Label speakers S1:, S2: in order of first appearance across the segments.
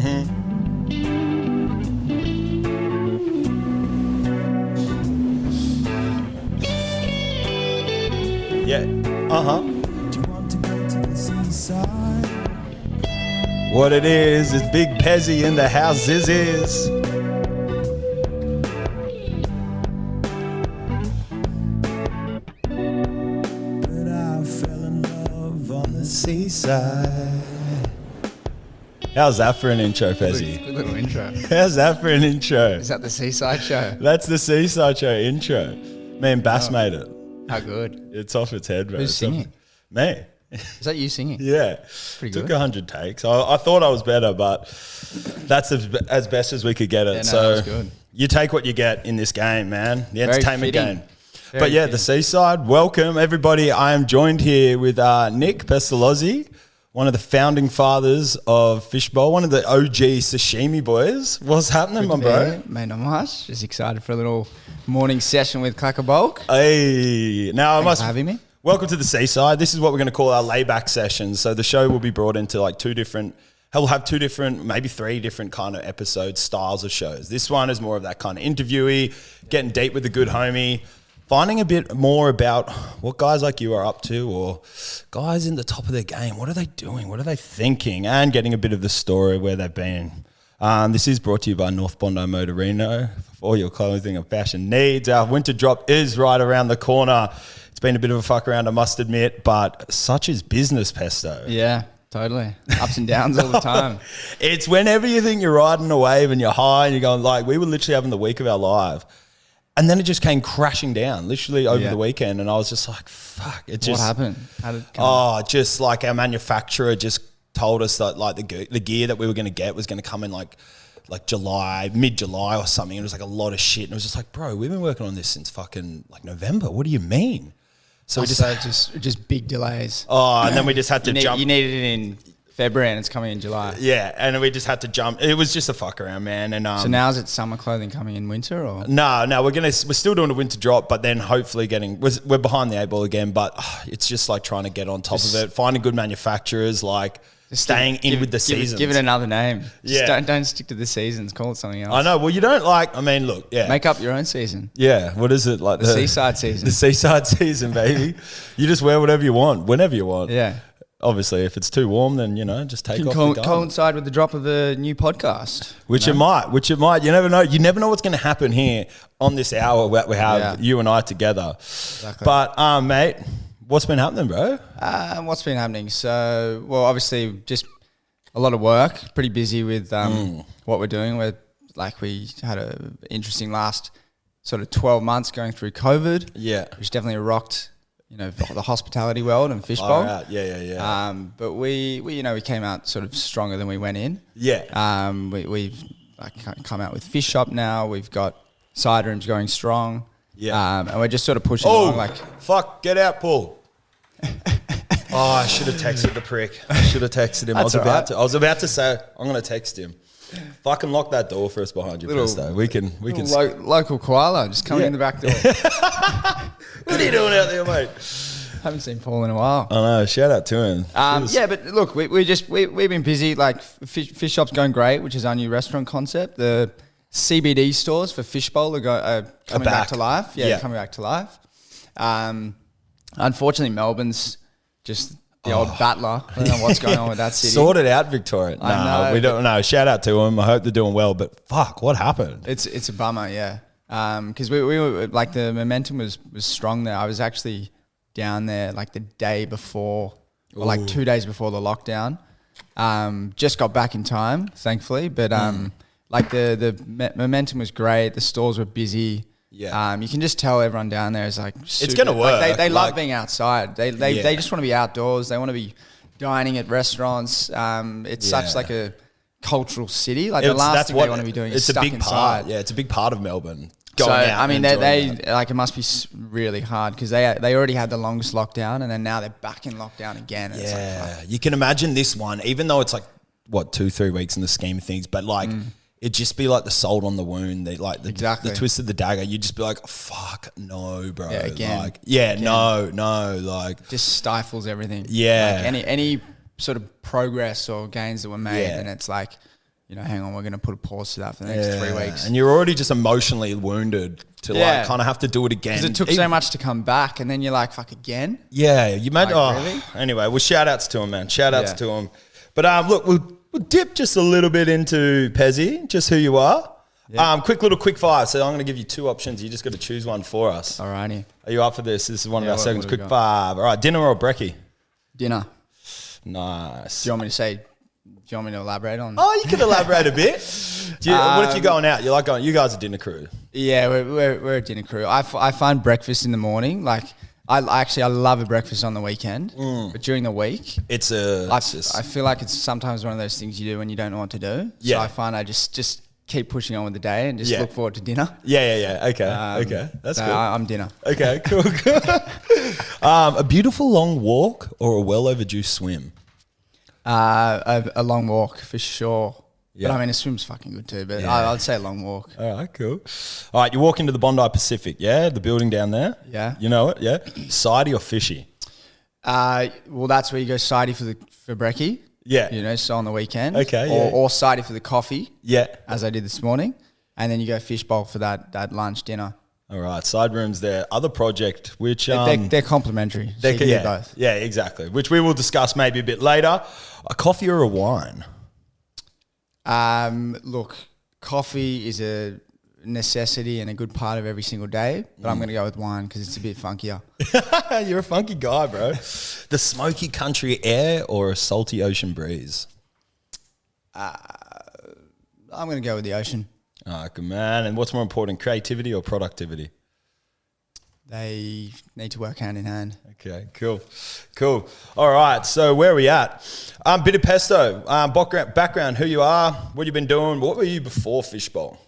S1: Yeah. What it is Big Pezzy in the house. This is. But I fell in love on the seaside. How's that for an intro, Pezzy?
S2: Good little intro.
S1: How's that for an intro?
S2: Is that the Seaside Show?
S1: That's the Seaside Show intro. Me and Bass made it.
S2: How good.
S1: It's off its head, bro.
S2: Who's singing?
S1: Me.
S2: Is that you singing?
S1: Yeah.
S2: Pretty
S1: Took
S2: good.
S1: 100 takes. I thought I was better, but that's as best as we could get it.
S2: Yeah, no,
S1: so
S2: that was good.
S1: You take what you get in this game, man. The
S2: Very
S1: entertainment
S2: fitting.
S1: game.
S2: Very
S1: But yeah,
S2: fitting.
S1: the Seaside. Welcome, everybody. I am joined here with Nic Pestalozzi, one of the founding fathers of Fishbowl, one of the OG sashimi boys. What's happening, my bro?
S2: Mate, not much. Just excited for a little morning session with Clacker Bulk.
S1: Hey, now I
S2: Thanks
S1: must
S2: for having me.
S1: Welcome to the Seaside. This is what we're going to call our Layback Sessions. So the show will be brought into like we'll have two different, maybe three different kind of episode styles of shows. This one is more of that kind of interviewee, getting deep with a good homie, finding a bit more about what guys like you are up to, or guys in the top of their game. What are they doing? What are they thinking? And getting a bit of the story where they've been. This is brought to you by North Bondi Motorino for all your clothing and fashion needs. Our winter drop is right around the corner. It's been a bit of a fuck around, I must admit, but such is business, Pesto.
S2: Yeah, totally. Ups and downs all the time.
S1: It's whenever you think you're riding a wave and you're high and you're going like, we were literally having the week of our life. And then it just came crashing down literally over the weekend. And I was just like, fuck. It just,
S2: What happened? How did it come?
S1: Just like our manufacturer just told us that like the gear that we were going to get was going to come in like July, mid-July or something. And it was like a lot of shit. And it was just like, bro, we've been working on this since fucking like November. What do you mean? So we
S2: just big delays.
S1: and then we just had to jump.
S2: You needed it in February and it's coming in July.
S1: Yeah, and we just had to jump. It was just a fuck around, man. And
S2: So now is it summer clothing coming in winter or?
S1: No, we're still doing a winter drop, but then hopefully we're behind the 8 ball again. But it's just like trying to get on top of it, finding good manufacturers, like staying in with the seasons.
S2: Give it another name.
S1: Yeah.
S2: Just don't stick to the seasons. Call it something else.
S1: I know. Well, you don't like. I mean, look. Yeah.
S2: Make up your own season.
S1: Yeah. What is it like?
S2: The seaside season.
S1: The seaside season, baby. You just wear whatever you want, whenever you want.
S2: Yeah.
S1: Obviously, if it's too warm, then just take off the garment.
S2: Coincide with the drop of a new podcast.
S1: Which it might. You never know. You never know what's going to happen here on this hour that we have you and I together.
S2: Exactly.
S1: But, mate, what's been happening, bro?
S2: What's been happening? So, well, obviously, just a lot of work. Pretty busy with what we're doing. We had an interesting last sort of 12 months going through COVID.
S1: Yeah.
S2: Which definitely rocked, the hospitality world and Fishbowl.
S1: All right. Yeah.
S2: But we came out sort of stronger than we went in.
S1: Yeah.
S2: We've come out with Fish Shop now. We've got side rooms going strong.
S1: Yeah.
S2: And we're just sort of pushing along.
S1: Fuck, get out, Paul. I should have texted the prick. I should have texted him. I was about to say, I'm going to text him. Fucking lock that door for us behind you, Pesto. We can.
S2: Local koala just coming in the back door.
S1: What are you doing out there, mate?
S2: Haven't seen Paul in a while.
S1: I know. Shout out to him.
S2: But look, we've been busy. Like Fish Shop's going great, which is our new restaurant concept. The CBD stores for Fishbowl are coming back to life. Yeah, coming back to life. Unfortunately, Melbourne's just the old battler. I don't know what's going on with that city.
S1: Sorted out, Victoria.
S2: I know,
S1: we don't know. Shout out to them. I hope they're doing well. But fuck, what happened?
S2: It's a bummer, yeah. Because we were like the momentum was strong there. I was actually down there like the day before, or like 2 days before the lockdown. Just got back in time, thankfully. But like the momentum was great. The stores were busy.
S1: Yeah.
S2: You can just tell everyone down there is like super,
S1: it's gonna work.
S2: Like they love being outside. They just want to be outdoors. They want to be dining at restaurants. It's such like a cultural city. Like the last thing they want to be doing is stuck inside.
S1: Yeah, it's a big part of Melbourne.
S2: I mean, they like it must be really hard because they already had the longest lockdown and then now they're back in lockdown again. And it's like,
S1: you can imagine this one, even though it's like 2-3 weeks in the scheme of things, but like. It'd just be like the salt on the wound, the twist of the dagger. You'd just be like, fuck, no, bro.
S2: Yeah, again.
S1: No, like.
S2: Just stifles everything.
S1: Yeah.
S2: Like any sort of progress or gains that were made, and it's like, hang on, we're going to put a pause to that for the next 3 weeks.
S1: And you're already just emotionally wounded to like kind of have to do it again.
S2: Because it took so much to come back, and then you're like, fuck, again?
S1: Yeah, you made,
S2: really?
S1: Anyway, well, shout outs to him, man. Shout outs to him. But look, we'll dip just a little bit into Pezzy, just who you are. Yeah. Quick fire. So I'm going to give you 2 options. You just got to choose one for us.
S2: Alrighty.
S1: Are you up for this? This is one of our segments. Quick fire. All right, dinner or brekkie?
S2: Dinner.
S1: Nice.
S2: Do you want me to elaborate on?
S1: Oh, you can elaborate a bit. What if you're going out? You like going? You guys are dinner crew.
S2: Yeah, we're a dinner crew. I find breakfast in the morning like I love a breakfast on the weekend, but during the week I feel like it's sometimes one of those things you do when you don't know what to do. Yeah. So I find I just keep pushing on with the day and just look forward to dinner.
S1: Yeah. Okay. That's cool.
S2: I'm dinner.
S1: Okay, cool. A beautiful long walk or a well overdue swim?
S2: A long walk for sure.
S1: Yeah.
S2: But I mean, a swim's fucking good too, but I'd say a long walk.
S1: All right, cool. All right, you walk into the Bondi Pacific, the building down there?
S2: Yeah.
S1: You know it, yeah? Sidey or fishy?
S2: Well, that's where you go sidey for brekkie.
S1: Yeah.
S2: So on the weekend.
S1: Okay,
S2: Or sidey for the coffee.
S1: Yeah.
S2: As I did this morning. And then you go fishbowl for that lunch, dinner.
S1: All right, side rooms there. Other project, which...
S2: they're complementary. So you can do both.
S1: Yeah, exactly. Which we will discuss maybe a bit later. A coffee or a wine?
S2: Look, coffee is a necessity and a good part of every single day, but I'm going to go with wine because it's a bit funkier.
S1: You're a funky guy, bro. The smoky country air or a salty ocean breeze?
S2: I'm going to go with the ocean.
S1: Oh, good man. And what's more important, creativity or productivity?
S2: They need to work hand in hand.
S1: Okay, cool. All right, so where are we at? Bit of Pesto, background, who you are, what you've been doing. What were you before Fishbowl?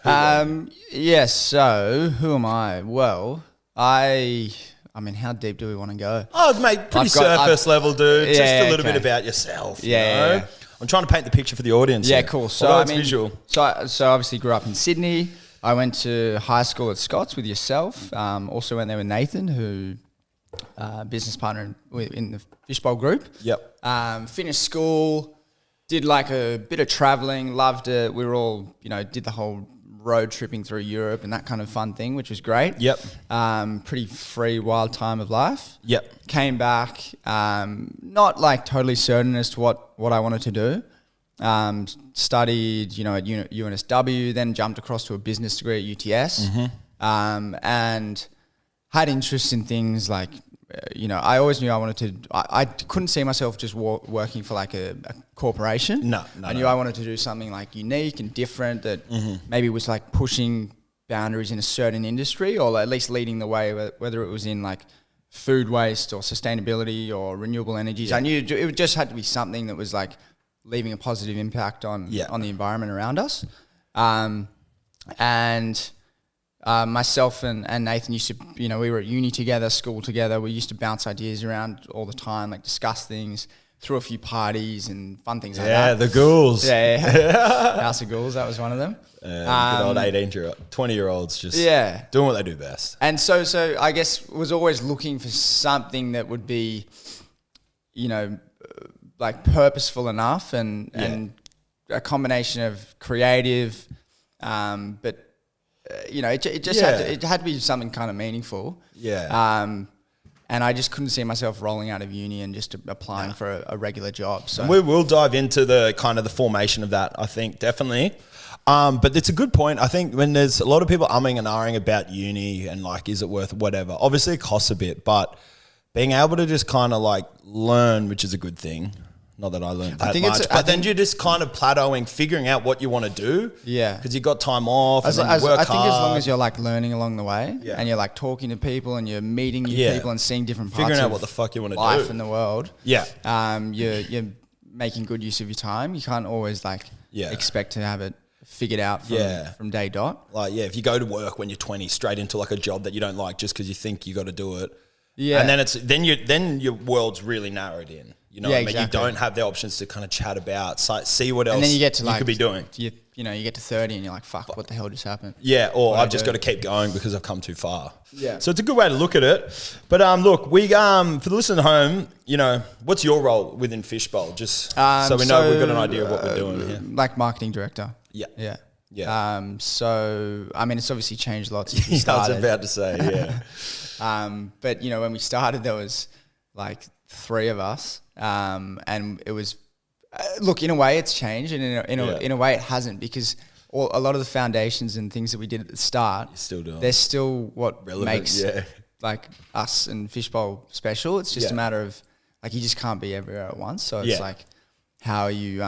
S2: Yes, so who am I? Well, I mean, how deep do we want to go?
S1: Oh, mate, pretty surface level, dude. Just a little bit about yourself.
S2: Yeah.
S1: I'm trying to paint the picture for the audience.
S2: Yeah,
S1: here.
S2: cool.
S1: So it's visual.
S2: So obviously grew up in Sydney. I went to high school at Scott's with yourself. Also went there with Nathan, who business partner in the Fishbowl group.
S1: Yep.
S2: Finished school, did like a bit of traveling, loved it. We were all, did the whole road tripping through Europe and that kind of fun thing, which was great.
S1: Yep.
S2: Pretty free, wild time of life.
S1: Yep.
S2: Came back, not like totally certain as to what I wanted to do. Studied, at UNSW, then jumped across to a business degree at UTS, and had interest in things like, I always knew I wanted to. I couldn't see myself just working for like a corporation.
S1: No.
S2: I knew I wanted to do something like unique and different that maybe was like pushing boundaries in a certain industry, or at least leading the way, whether it was in like food waste or sustainability or renewable energies. Yeah. I knew it just had to be something that was like leaving a positive impact on the environment around us. Myself and Nathan used to, we were at uni together, school together. We used to bounce ideas around all the time, like discuss things, through a few parties and fun things like that.
S1: Yeah, the ghouls.
S2: Yeah. House of Ghouls, that was one of them.
S1: Good old 20-year-olds just doing what they do best.
S2: And so I guess was always looking for something that would be, like purposeful enough and a combination of creative, but it just had to be something kind of meaningful.
S1: Yeah.
S2: And I just couldn't see myself rolling out of uni and just applying for a regular job. So
S1: we will dive into the kind of the formation of that, I think, definitely. But it's a good point. I think when there's a lot of people umming and ahhing about uni and like, is it worth whatever? Obviously it costs a bit, but being able to just kind of like learn, which is a good thing. Not that I learned that much, but then you're just kind of plateauing, figuring out what you want to do.
S2: Yeah.
S1: Because you got time off and
S2: I
S1: you work hard.
S2: think as long as you're like learning along the way and you're like talking to people and you're meeting new people and seeing different parts
S1: figuring out
S2: of
S1: what the fuck you want to do.
S2: life in the world.
S1: Yeah.
S2: You're making good use of your time. You can't always like expect to have it figured out from day dot.
S1: Like, if you go to work when you're 20 straight into like a job that you don't like just because you think you got to do it.
S2: Yeah.
S1: And then your world's really narrowed in. Exactly. You don't have the options to kind of chat about, see what else and then you could be doing.
S2: Your you get to 30 and you're like, fuck, what the hell just happened?
S1: Yeah, or I've just got to keep going because I've come too far.
S2: Yeah.
S1: So it's a good way to look at it. But look, we for the listener at home, what's your role within Fishbowl? Just so we know we've got an idea of what we're doing here.
S2: Like marketing director.
S1: Yeah.
S2: Yeah.
S1: Yeah.
S2: So, I mean, it's obviously changed a lot since we
S1: I
S2: started.
S1: was about to say, yeah.
S2: But, when we started, there was like 3 of us. And it was, look, in a way it's changed, and in a way it hasn't, because a lot of the foundations and things that we did at the start,
S1: You're still doing.
S2: they're still what
S1: Relevant,
S2: makes like us and Fishbowl special. It's just a matter of like, you just can't be everywhere at once. So it's like, how are you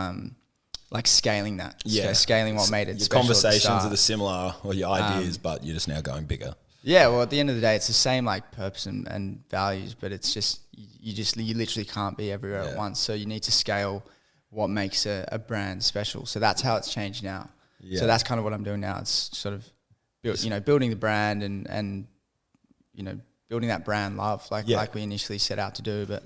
S2: like scaling that? Scaling what made it
S1: your
S2: special.
S1: Conversations are the similar, or your ideas, but you're just now going bigger.
S2: Yeah, well, at the end of the day, it's the same like purpose and values, but it's just you literally can't be everywhere at once. So you need to scale what makes a brand special. So that's how it's changed now. Yeah. So that's kind of what I'm doing now. It's sort of building the brand and building that brand love like we initially set out to do, but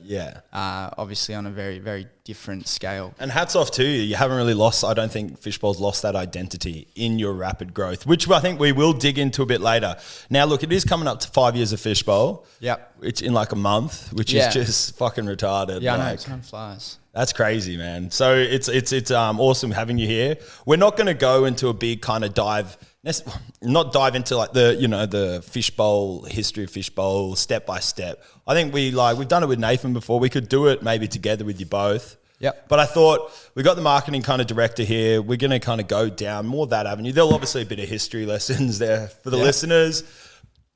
S2: obviously on a very, very different scale.
S1: And hats off to you. You haven't really lost, I don't think Fishbowl's lost that identity in your rapid growth, which I think we will dig into a bit later. Now, look, it is coming up to 5 years of Fishbowl.
S2: Yep.
S1: It's in like a month, which is just fucking retarded.
S2: Yeah, I know, time flies.
S1: That's crazy, man. So it's awesome having you here. We're not going to go into a big kind of not dive into like the Fishbowl history of Fishbowl step by step. I think we've done it with Nathan before. We could do it maybe together with you both.
S2: Yep.
S1: But I thought we got the marketing kind of director here. We're going to kind of go down more that avenue. There'll obviously be a bit of history lessons there for the listeners.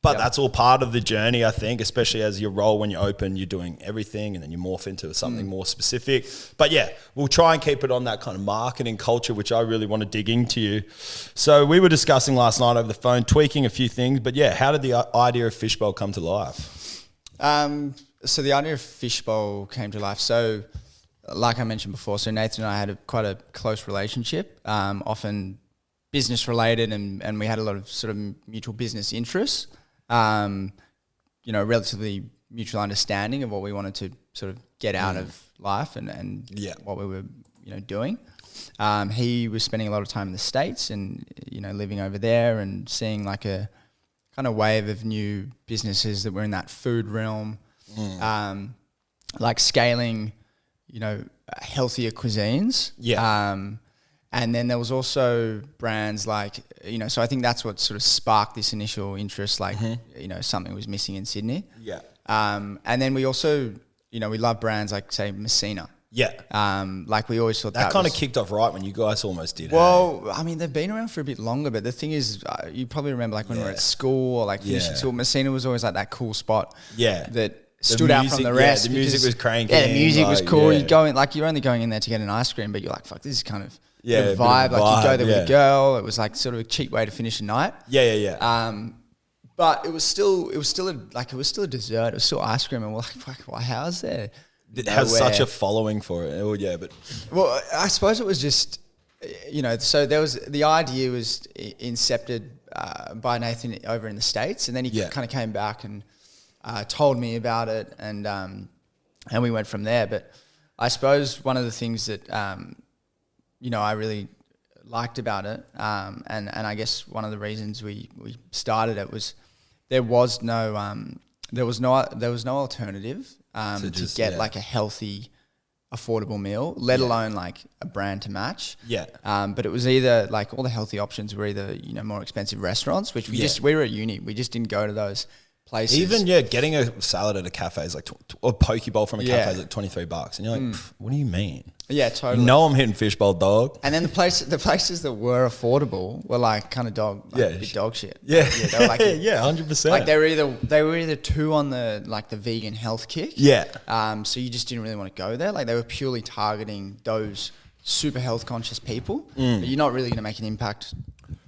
S1: But that's all part of the journey, I think, especially as your role when you open, you're doing everything and then you morph into something more specific. But yeah, we'll try and keep it on that kind of marketing culture, which I really want to dig into you. So we were discussing last night over the phone, tweaking a few things. But yeah, how did the idea of Fishbowl come to life?
S2: So the idea of Fishbowl came to life. So like I mentioned before, so Nathan and I had quite a close relationship, often business related, and we had a lot of sort of mutual business interests. Relatively mutual understanding of what we wanted to sort of get out of life and what we were, doing. He was spending a lot of time in the States and, living over there and seeing like a kind of wave of new businesses that were in that food realm, like scaling, healthier cuisines.
S1: Yeah.
S2: And then there was also brands like, so I think that's what sort of sparked this initial interest, like, something was missing in Sydney.
S1: Yeah.
S2: And then we also, we love brands like, say, Messina.
S1: Yeah.
S2: Like we always thought
S1: that kind of kicked off right when you guys almost did.
S2: Well, I mean, they've been around for a bit longer, but the thing is, you probably remember like when we were at school or like finishing school, Messina was always like that cool spot.
S1: Yeah.
S2: That stood out from the rest.
S1: The music was cranking.
S2: Yeah, the music was cool. You go in, like you're only going in there to get an ice cream, but you're like, fuck, this is kind of the vibe. Like you go there with a girl. It was like sort of a cheap way to finish a night.
S1: Yeah.
S2: But it was still a dessert. It was still ice cream, and we're like, fuck, why? How's there?
S1: It has such a following for it. Oh yeah, but
S2: well, I suppose it was just, so there was the idea was incepted by Nathan over in the States, and then he kind of came back and told me about it, and we went from there. But I suppose one of the things that I really liked about it, and I guess one of the reasons we started it was there was no alternative to get like a healthy, affordable meal, let alone like a brand to match.
S1: Yeah.
S2: But it was either like all the healthy options were either more expensive restaurants, which we were at uni, we just didn't go to those places.
S1: Even getting a salad at a cafe is like or poke bowl from a cafe is like $23, and you're like, what do you mean?
S2: Yeah, totally.
S1: I'm hitting Fishbowl, dog.
S2: And then the places that were affordable were like kind of big dog shit.
S1: Yeah,
S2: they were like
S1: 100%.
S2: Like they were either too on the like the vegan health kick.
S1: Yeah.
S2: So you just didn't really want to go there. Like they were purely targeting those super health conscious people. But you're not really going to make an impact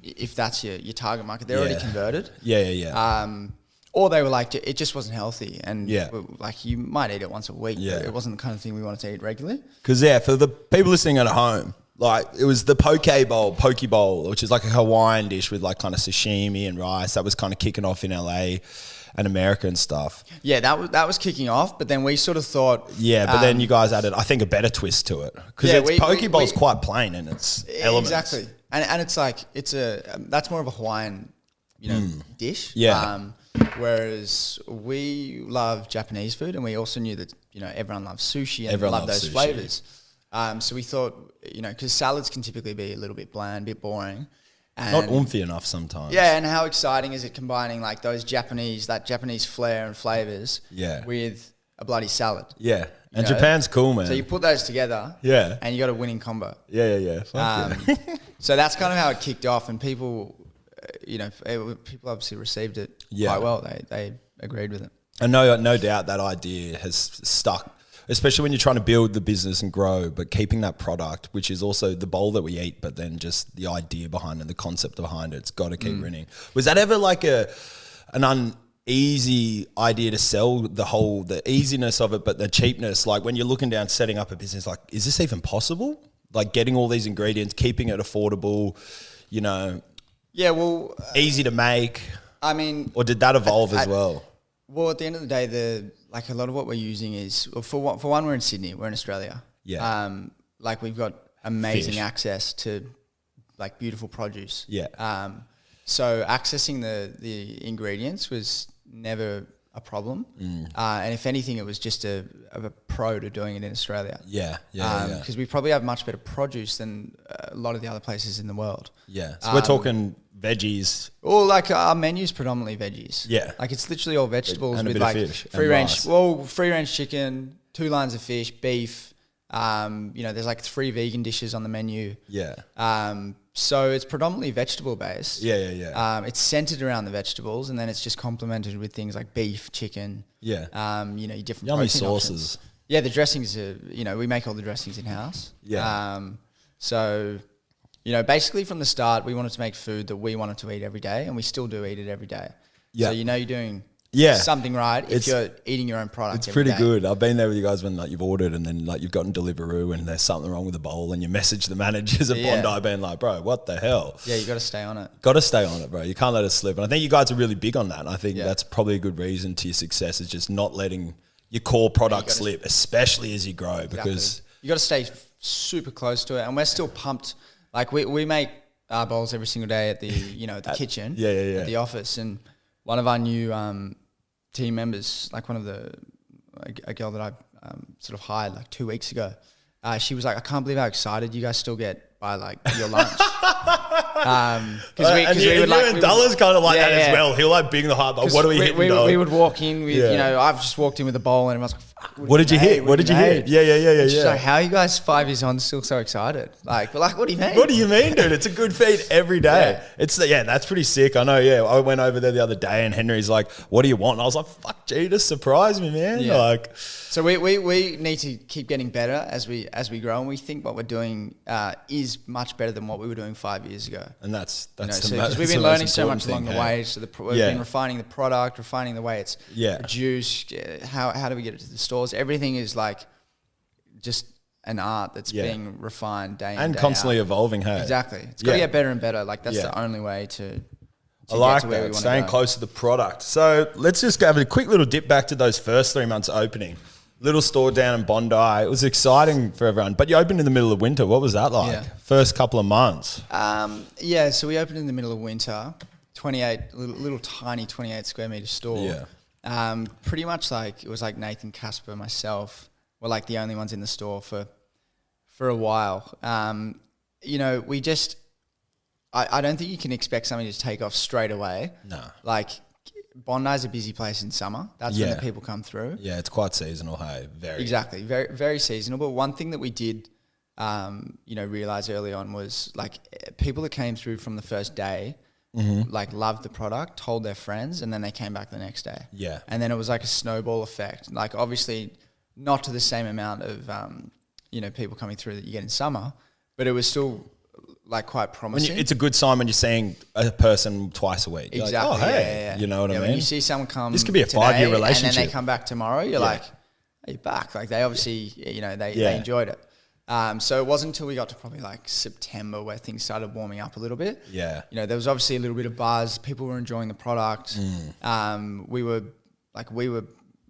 S2: if that's your target market. They're already converted.
S1: Yeah.
S2: Or they were like, it just wasn't healthy. And like you might eat it once a week, but it wasn't the kind of thing we wanted to eat regularly.
S1: Because for the people listening at home, like it was the poke bowl, which is like a Hawaiian dish with like kind of sashimi and rice. That was kind of kicking off in LA and America and stuff. Yeah,
S2: that was kicking off, but then we sort of thought...
S1: Yeah, but then you guys added, I think, a better twist to it. Because poke bowl's quite plain in its elements.
S2: Exactly. And it's like, that's more of a Hawaiian, dish.
S1: Yeah.
S2: Whereas we love Japanese food, and we also knew that, everyone loves sushi and
S1: Everyone
S2: love
S1: loves
S2: those
S1: sushi.
S2: flavors. So we thought, because salads can typically be a little bit bland, a bit boring. And
S1: Not oomphy enough sometimes.
S2: yeah, and how exciting is it combining like that Japanese flair and flavors with a bloody salad?
S1: Yeah. And
S2: You know?
S1: Japan's cool, man.
S2: So you put those together,
S1: Yeah.
S2: and you got a winning combo.
S1: Yeah. Fuck yeah.
S2: So that's kind of how it kicked off, and people, people obviously received it quite well. They agreed with it.
S1: And no doubt that idea has stuck, especially when you're trying to build the business and grow, but keeping that product, which is also the bowl that we eat, but then just the idea behind it, the concept behind it, it's got to keep winning. Was that ever like an uneasy idea to sell, the easiness of it, but the cheapness? Like when you're looking down setting up a business, like, is this even possible? Like getting all these ingredients, keeping it affordable,
S2: Yeah, well,
S1: easy to make.
S2: I mean,
S1: Or did that evolve as well?
S2: Well, at the end of the day, a lot of what we're using is, for one, we're in Sydney, we're in Australia.
S1: Yeah.
S2: We've got amazing
S1: Fish.
S2: access to like beautiful produce.
S1: Yeah.
S2: So accessing the ingredients was never a problem. And if anything, it was just a pro to doing it in Australia.
S1: Yeah.
S2: Because we probably have much better produce than a lot of the other places in the world.
S1: Yeah. So we're talking veggies.
S2: Or like our menu's predominantly veggies.
S1: Yeah.
S2: Like it's literally all vegetables
S1: And a
S2: with
S1: bit of
S2: like
S1: fish and
S2: free range.
S1: rice.
S2: Well, free range chicken, 2 lines of fish, beef. There's like 3 vegan dishes on the menu.
S1: Yeah.
S2: So it's predominantly vegetable based.
S1: Yeah.
S2: It's centered around the vegetables, and then it's just complemented with things like beef, chicken.
S1: Yeah.
S2: Your different
S1: Yummy
S2: protein
S1: sauces.
S2: options. Yeah, the dressings are, we make all the dressings in house.
S1: Yeah.
S2: So, basically from the start, we wanted to make food that we wanted to eat every day, and we still do eat it every day.
S1: Yeah.
S2: So you're doing
S1: Yeah.
S2: something right if
S1: It's-
S2: you're eating your own product.
S1: It's
S2: every
S1: pretty
S2: day.
S1: good. I've been there with you guys when like you've ordered and then like you've gotten Deliveroo and there's something wrong with the bowl and you message the managers at
S2: Yeah.
S1: Bondi being like, bro, what the hell?
S2: Yeah, you got to stay on it.
S1: Got to stay on it, bro. You can't let it slip. And I think you guys are really big on that. And I think
S2: Yeah.
S1: that's probably a good reason to your success is just not letting your core product slip, especially as you grow, because
S2: you got to stay super close to it. And we're still pumped. Like we make our bowls every single day at the the kitchen, at the office. And one of our new team members, like a girl that I sort of hired like 2 weeks ago, she was like, I can't believe how excited you guys still get by like your lunch. Because
S1: you and Dulla's kind of like that as well. He'll like bing the heart, like, what are we hitting, dog?
S2: We would walk in with, I've just walked in with a bowl and everyone's like, fuck,
S1: What did you hit? What did you hit? Yeah.
S2: And she's like, how are you guys 5 years on still so excited? Like, we're like, what do you mean?
S1: What do you mean, dude? It's a good feed every day.
S2: Yeah.
S1: That's pretty sick. I know, I went over there the other day and Henry's like, what do you want? And I was like, fuck, gee, just surprise me, man.
S2: Yeah.
S1: Like,
S2: so we need to keep getting better as we grow, and we think what we're doing is much better than what we were doing 5 years ago.
S1: and that's
S2: Because we've been learning so much along the way. So we've been refining the product, refining the way it's produced. How do we get it to the stores? Everything is like just an art that's being refined day in
S1: and
S2: day
S1: constantly
S2: out.
S1: evolving. Hey,
S2: Exactly. It's got to get better and better. Like that's the only way to
S1: I like
S2: get to where we
S1: that.
S2: want
S1: Staying
S2: to go.
S1: close to the product. So let's just have a quick little dip back to those first 3 months opening. Little store down in Bondi. It was exciting for everyone. But you opened in the middle of winter. What was that like?
S2: Yeah.
S1: First couple of months.
S2: So we opened in the middle of winter, little tiny 28 square meter store.
S1: Yeah.
S2: Pretty much like it was like Nathan, Casper, myself were like the only ones in the store for a while. We just I don't think you can expect something to take off straight away.
S1: No.
S2: Like Bondi's a busy place in summer. That's when the people come through.
S1: Yeah, it's quite seasonal, hey. Very.
S2: Exactly. Very, very seasonal. But one thing that we did, realize early on was like people that came through from the first day, like loved the product, told their friends, and then they came back the next day.
S1: Yeah.
S2: And then it was like a snowball effect. Like obviously not to the same amount of, people coming through that you get in summer, but it was still like quite promising.
S1: It's a good sign when you're seeing a person twice a week. You're
S2: Exactly.
S1: like, oh, hey, you know what I mean?
S2: When you see someone come,
S1: This could be a
S2: today
S1: 5-year relationship.
S2: and then they come back tomorrow. You're like, are you back? Like they obviously, they enjoyed it. So it wasn't until we got to probably like September where things started warming up a little bit.
S1: Yeah.
S2: There was obviously a little bit of buzz. People were enjoying the product. We were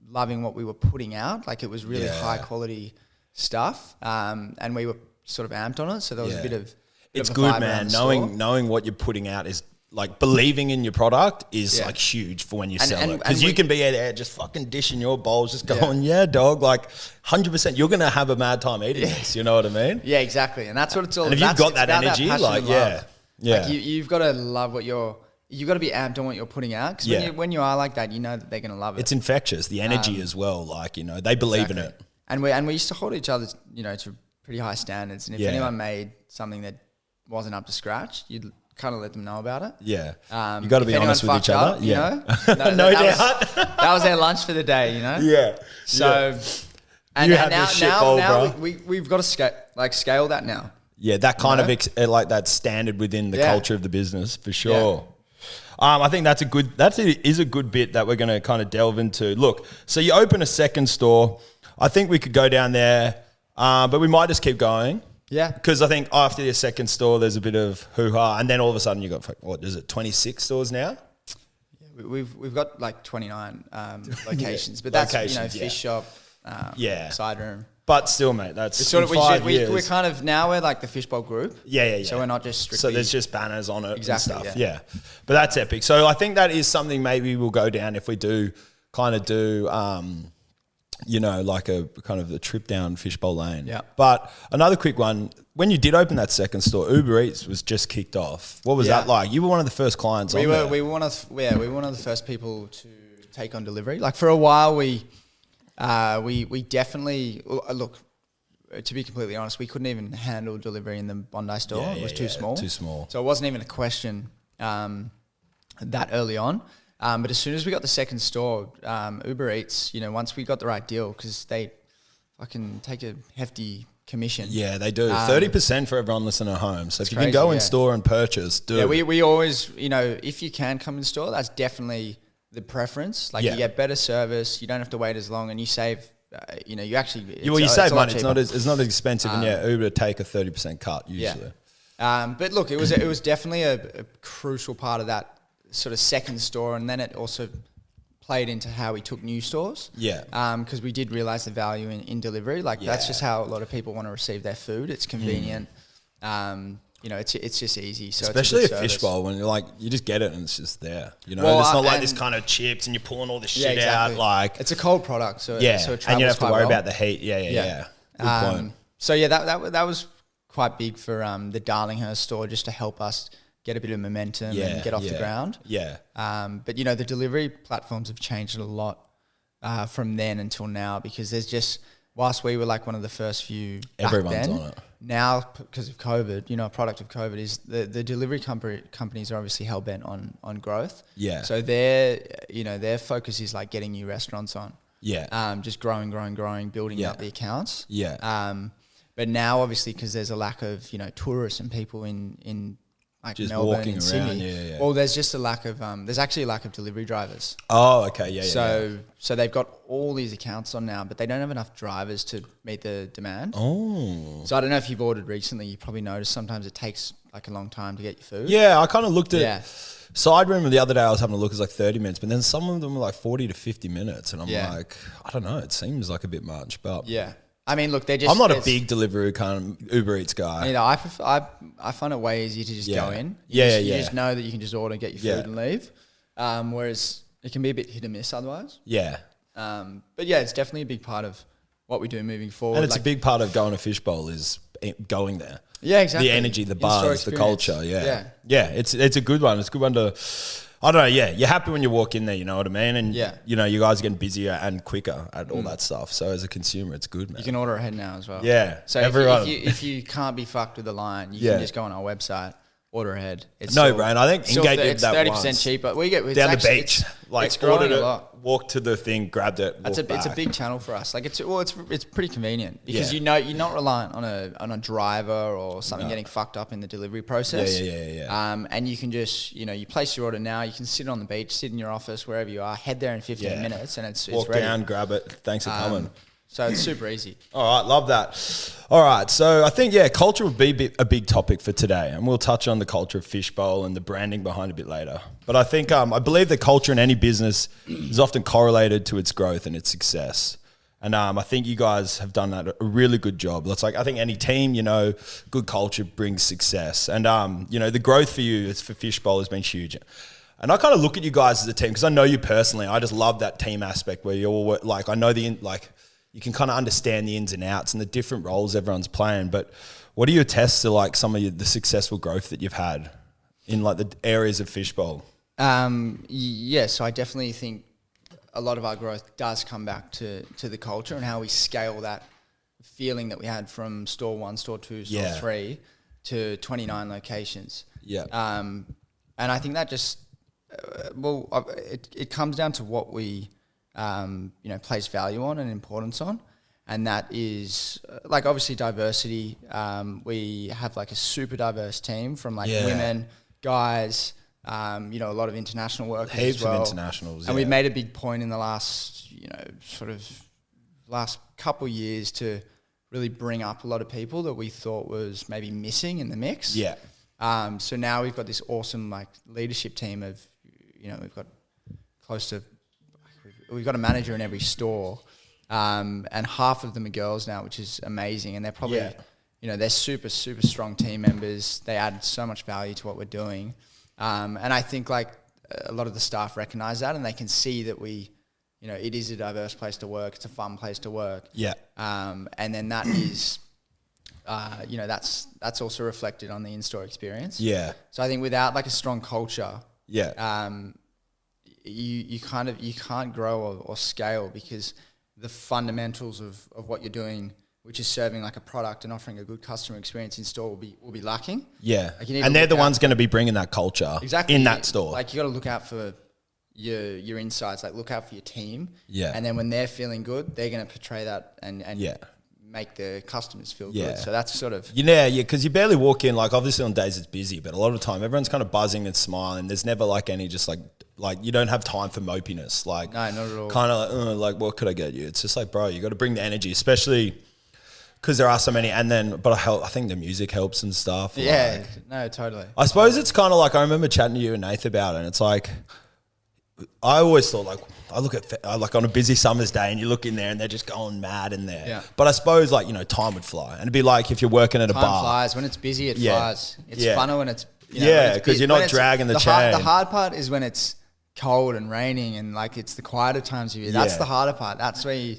S2: loving what we were putting out. Like it was really high quality stuff. And we were sort of amped on it. So there was a bit of
S1: It's
S2: bit of a
S1: good,
S2: vibe around
S1: man.
S2: the
S1: Knowing what you're putting out is like believing in your product is like huge for when you sell it. Because you can be there just fucking dishing your bowls, just going, yeah, dog, like 100%. You're going to have a mad time eating this. You know what I mean?
S2: Yeah, exactly. And that's what it's all
S1: about. And if you've got that energy, like, yeah.
S2: Like you've got to love you've got to be amped on what you're putting out. Because when you are like that, you know that they're going to love it.
S1: It's infectious. The energy as well. Like, you know, they believe in it.
S2: And we used to hold each other, you know, to pretty high standards. And if anyone made something that wasn't up to scratch, you'd kind of let them know about it.
S1: Yeah. You got to be honest with each other.
S2: You know?
S1: No doubt.
S2: That was their lunch for the day, you know?
S1: Yeah.
S2: So, and now we've got to scale that now.
S1: Yeah, that kind of like that standard within the culture of the business for sure. Yeah. I think that is a good bit that we're going to kind of delve into. Look, so you open a second store. I think we could go down there, but we might just keep going.
S2: Yeah.
S1: Because I think after your second store, there's a bit of hoo-ha. And then all of a sudden you got, 26 stores now?
S2: Yeah, we've got like 29 locations. But that's, fish shop, side room.
S1: But still, mate, that's
S2: it's sort of, we're kind of, now we're like the Fishbowl group.
S1: Yeah.
S2: So we're not just strictly.
S1: So there's just banners on it and stuff. Yeah. But that's epic. So I think that is something maybe we'll go down if we do kind of do, like a kind of the trip down Fishbowl Lane.
S2: Yeah.
S1: But another quick one, when you did open that second store, Uber Eats was just kicked off. What was that like? You were one of the first clients
S2: we were one of the first people to take on delivery. Like for a while we definitely look, to be completely honest, we couldn't even handle delivery in the Bondi store. It was too small.
S1: Too small.
S2: So it wasn't even a question that early on. But as soon as we got the second store, Uber Eats, once we got the right deal, because they fucking take a hefty commission.
S1: Yeah, they do. 30% for everyone listening at home. So if you can go in store and purchase, do.
S2: Yeah, we always, if you can come in store, that's definitely the preference. Like you get better service, you don't have to wait as long, and you save. You actually
S1: you save money. It's not as expensive, and Uber take a 30% cut usually.
S2: Yeah. But look, it was definitely a crucial part of that sort of second store, and then it also played into how we took new stores. Yeah. Because we did realize the value in delivery. Like that's just how a lot of people want to receive their food. It's convenient. It's just easy. So
S1: especially a Fishbowl when you just get it and it's just there. It's not like this kind of chips and you're pulling all this shit out. Like
S2: it's a cold product, so
S1: it
S2: travels
S1: and you don't have to worry
S2: well.
S1: about the heat. Yeah. Good point.
S2: So that was quite big for the Darlinghurst store, just to help us get a bit of momentum and get off the ground. Yeah. But the delivery platforms have changed a lot from then until now, because there's just, whilst we were like one of the first few
S1: everyone's
S2: back then,
S1: on it.
S2: Now, because of COVID, a product of COVID is the delivery companies are obviously hell bent on growth. Yeah. So their focus is like getting new restaurants on. Yeah. Just growing, building out the accounts. Yeah. But now obviously, because there's a lack of, tourists and people in like
S1: just
S2: Melbourne
S1: walking
S2: and
S1: around,
S2: Sydney. Well, there's just a lack of there's actually a lack of delivery drivers.
S1: Oh, okay,
S2: So they've got all these accounts on now, but they don't have enough drivers to meet the demand.
S1: Oh.
S2: So I don't know if you've ordered recently. You probably noticed sometimes it takes like a long time to get your food.
S1: Yeah, I kind of looked at Side Room the other day. I was having a look. It's like 30 minutes, but then some of them were like 40 to 50 minutes, and I'm like, I don't know. It seems like a bit much, but
S2: yeah. I mean, look, I'm
S1: not a big delivery kind of Uber Eats guy.
S2: I find it way easier to just go in. You just know that you can just order, get your food and leave. Whereas it can be a bit hit and miss otherwise. Yeah. But yeah, it's definitely a big part of what we do moving forward.
S1: And it's a big part of going to Fishbowl is going there.
S2: Yeah, exactly.
S1: The energy, the buzz, the culture. Yeah. It's a good one. It's a good one to... I don't know, you're happy when you walk in there, you know what I mean? And, you guys are getting busier and quicker at all that stuff. So as a consumer, it's good, man.
S2: You can order ahead now as well.
S1: Yeah.
S2: So if you can't be fucked with the line, you can just go on our website, order ahead.
S1: It's brain. I think Ingate did that
S2: 30% cheaper. We get
S1: down the beach.
S2: It's growing a lot.
S1: Walked to the thing, grabbed it.
S2: It's a big channel for us. Like it's pretty convenient because you're not reliant on a driver or something getting fucked up in the delivery process. Yeah. And you can just you place your order now. You can sit on the beach, sit in your office, wherever you are. Head there in 15 minutes, and it's
S1: walk
S2: ready.
S1: down, grab it. Thanks for coming.
S2: So it's super easy.
S1: All right, love that. All right, so I think, culture will be a big topic for today, and we'll touch on the culture of Fishbowl and the branding behind it a bit later. But I think, I believe that culture in any business is often correlated to its growth and its success. And I think you guys have done that a really good job. It's like, I think any team, good culture brings success. And, the growth for you for Fishbowl has been huge. And I kind of look at you guys as a team because I know you personally. I just love that team aspect where you're all like, I know you can kind of understand the ins and outs and the different roles everyone's playing. But what do you attest to like some of the successful growth that you've had in like the areas of Fishbowl?
S2: So I definitely think a lot of our growth does come back to the culture and how we scale that feeling that we had from store 1, store 2, store 3 to 29 locations.
S1: Yeah.
S2: And I think that just, it comes down to what we, place value on and importance on. And that is like obviously diversity. We have like a super diverse team from like women, guys, a lot of international workers
S1: Heaps
S2: as well.
S1: of internationals,
S2: and we've made a big point in the last, last couple years to really bring up a lot of people that we thought was maybe missing in the mix.
S1: Yeah.
S2: So now we've got this awesome like leadership team of, we've got we've got a manager in every store, and half of them are girls now, which is amazing. And they're probably, they're super, super strong team members. They add so much value to what we're doing. And I think like a lot of the staff recognize that and they can see that it is a diverse place to work. It's a fun place to work. Yeah. And then that is, that's also reflected on the in-store experience. Yeah. So I think without like a strong culture, you can't grow or scale because the fundamentals of what you're doing, which is serving like a product and offering a good customer experience in store, will be lacking. Yeah. Like
S1: and they're the ones going to be bringing that culture in that store.
S2: Like you got to look out for your insights, like look out for your team. Yeah. And then when they're feeling good, they're going to portray that and make the customers feel good. So that's sort of...
S1: because you barely walk in, like obviously on days it's busy, but a lot of the time everyone's kind of buzzing and smiling. There's never like any just like you don't have time for mopiness. Like,
S2: no, not at all.
S1: Kind of like what could I get you? It's just like, bro, you got to bring the energy, especially... because there are so many, but I think the music helps and stuff.
S2: Yeah, no, totally.
S1: I suppose it's kind of like, I remember chatting to you and Nath about it, and it's like, I always thought like, I look at like on a busy summer's day and you look in there and they're just going mad in there. Yeah. But I suppose like, time would fly. And it'd be like if you're working at a bar.
S2: Time flies. When it's busy, it flies. It's funner when it's,
S1: because you're not dragging the chain.
S2: The hard part is when it's cold and raining and like it's the quieter times of year. That's the harder part. That's where you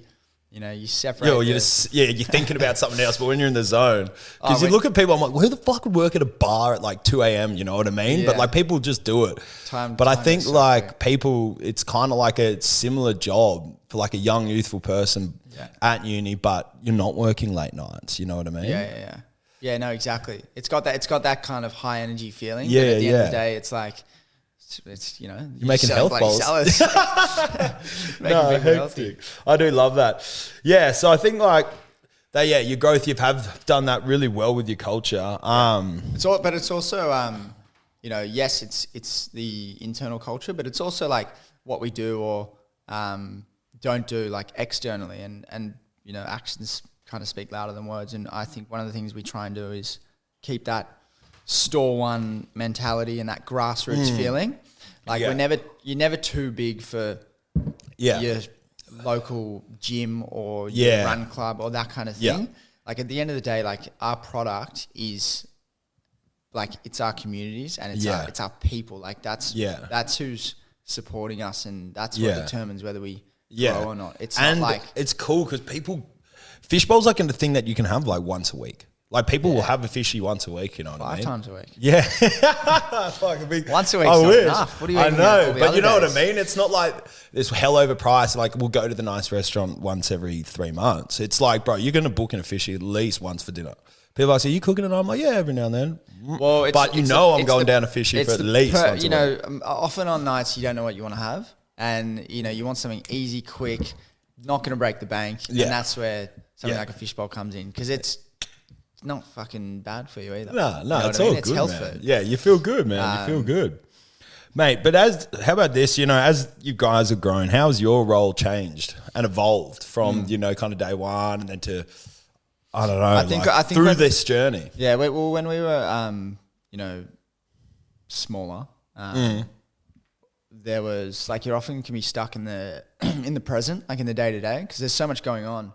S2: separate.
S1: You're thinking about something else, but when you're in the zone, because you look at people, I'm like, who the fuck would work at a bar at like 2 a.m., you know what I mean? Yeah. But like people just do it. But I think like people, it's kind of like a similar job for like a young, youthful person at uni, but you're not working late nights, you know what I mean?
S2: Yeah, no, exactly. It's got that kind of high energy feeling. Yeah, but at the end of the day, it's like, you're
S1: making health balls. No, hectic. I do love that. Yeah, so I think like that. Yeah, your growth, have done that really well with your culture.
S2: But it's also yes, it's the internal culture, but it's also like what we do or don't do like externally, and actions kind of speak louder than words. And I think one of the things we try and do is keep that store one mentality and that grassroots feeling. Like you're never too big for your local gym or your run club or that kind of thing. Yeah. Like at the end of the day, like our product is like, it's our communities and it's our people. Like that's who's supporting us, and that's what determines whether we grow or not. It's not like,
S1: it's cool because Fishbowl's like a thing that you can have like once a week. Like people will have a fishy once a week, you know what I mean?
S2: 5 times a week.
S1: Yeah.
S2: Once a week's not enough. What do you mean?
S1: I know, but you know what I mean? It's not like this hell overpriced, like we'll go to the nice restaurant once every 3 months. It's like, bro, you're going to book in a fishy at least once for dinner. People are like, are you cooking it? I'm like, yeah, every now and then. Well, I'm going down a fishy for at least once a week.
S2: Often on nights you don't know what you want to have, and you want something easy, quick, not going to break the bank, and that's where something like a fishbowl comes in, because it's not fucking bad for you either.
S1: No, it's all good, it's health food. Yeah, you feel good, man. You feel good. Mate, but how about this, as you guys have grown, how has your role changed and evolved from, kind of day one and then to, I don't know, I think through this journey?
S2: Yeah, well, when we were, smaller, there was, like, you often can be stuck in the in the present, like in the day to day, because there's so much going on.